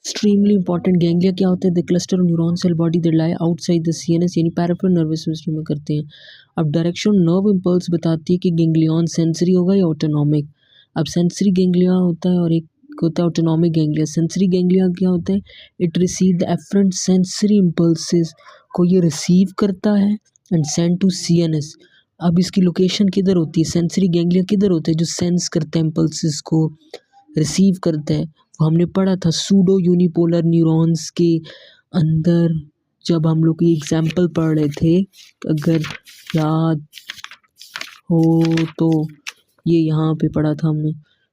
Extremely important ganglia क्या होता है? The cluster neuron cell body that lie outside the CNS यानी peripheral nervous system में करते हैं। अब डायरेक्शन नर्व इम्पल्स बताती है कि गैंग्लियन सेंसरी होगा या ऑटोनॉमिक। अब सेंसरी गैंग्लिया होता है और एक होता है ऑटोनॉमिक गैंग्लिया। सेंसरी गैंग्लिया क्या होता है? It receive the afferent sensory impulses को ये रिसीव करता है एंड सेंड टू सीएनएस। अब इसकी लोकेशन किधर होती है? सेंसरी गैंग्लिया किधर होता है जो सेंस करता है इम्पल्सेस को, रिसीव करता है? वो हमने पढ़ा था सूडो यूनिपोलर न्यूरॉन्स के अंदर जब हम लोग ये एग्जाम्पल पढ़ रहे थे, अगर याद हो तो ये यहाँ पे पढ़ा था हमने।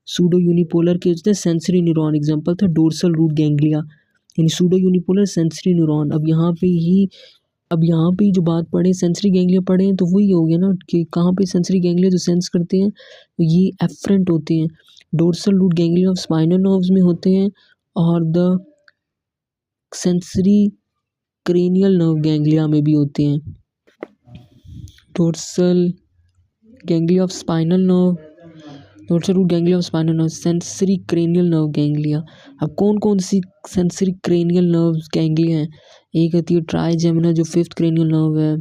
सूडो यूनिपोलर के होते हैं सेंसरी न्यूरॉन, एग्जाम्पल था डोर्सल रूट गैंग्लिया यानी सूडो यूनिपोलर सेंसरी न्यूरॉन। अब यहाँ पे जो बात पढ़े सेंसरी गैंग्लिया पढ़े हैं तो वही हो गया ना कि कहाँ पे सेंसरी गैंग्लिया जो सेंस करते हैं तो ये एफरेंट होते हैं। Dorsal root ganglia of spinal nerves में होते हैं और the sensory cranial nerve ganglia में भी होते हैं। Dorsal ganglia of spinal nerve, dorsal root ganglia of spinal nerve, sensory cranial nerve ganglia. अब कौन कौन सी सेंसरी क्रेनियल नर्व गैंग्लिया हैं? एक होती है ट्राइजेमिना जो 5th क्रेनियल नर्व है,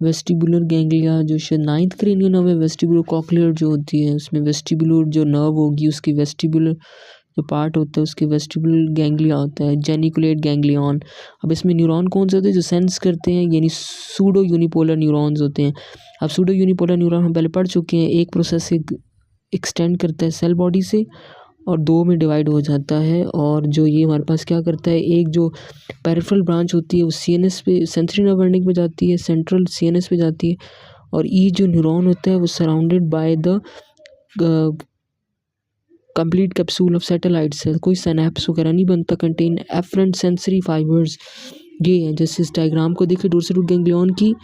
वेस्टिबुलर गैंग्लिया जो शायद 9th क्रेनियल नर्व है, वेस्टिबुलर कॉक्लियर जो होती है उसमें वेस्टिबुलर जो नर्व होगी उसकी वेस्टिबुलर जो पार्ट होता है उसके वेस्टिबुलर गैंग्लिया होता है, जेनिकुलेट गैंग्लियन। अब इसमें न्यूरॉन कौन से होते हैं जो सेंस करते हैं यानी सूडो यूनिपोलर न्यूरॉन्स होते हैं। अब सूडो यूनिपोलर न्यूरॉन हम पहले पढ़ चुके हैं, एक प्रोसेस से एक्सटेंड करता है सेल बॉडी से और 2 में डिवाइड हो जाता है। और जो ये हमारे पास क्या करता है, एक जो पेरिफेरल ब्रांच होती है वो सीएनएस पे सेंसरी नर्व एंडिंग पे जाती है, सेंट्रल सीएनएस पे जाती है। और ई जो न्यूरॉन होता है वो surrounded by the complete capsule of satellite cell, कोई सिनैप्स वगैरह नहीं बनता, कंटेन एफरेंट सेंसरी फाइबर्स। ये है जैसे इस डायग्राम को देखिए डोर्सल रूट गैंग्लियन की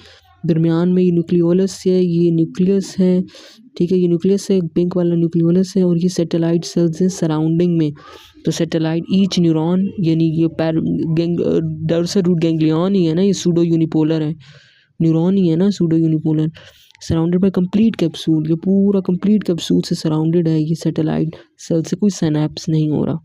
दरमियान में ये न्यूक्लियोलस है, ये न्यूक्लियस है, ठीक है, ये न्यूक्लियस है, पिंक वाला न्यूक्लियोलस है और ये सैटेलाइट सेल्स हैं सराउंडिंग में। तो सैटेलाइट ईच न्यूरॉन यानी ये डोर्सल रूट गैंग्लियन ही है ना, ये सूडो यूनिपोलर है, न्यूरॉन ही है ना pseudo unipolar, surrounded by complete capsule, ये पूरा कंप्लीट कैप्सूल से सराउंडेड है ये सैटेलाइट सेल से, कोई सिनैप्स नहीं हो रहा।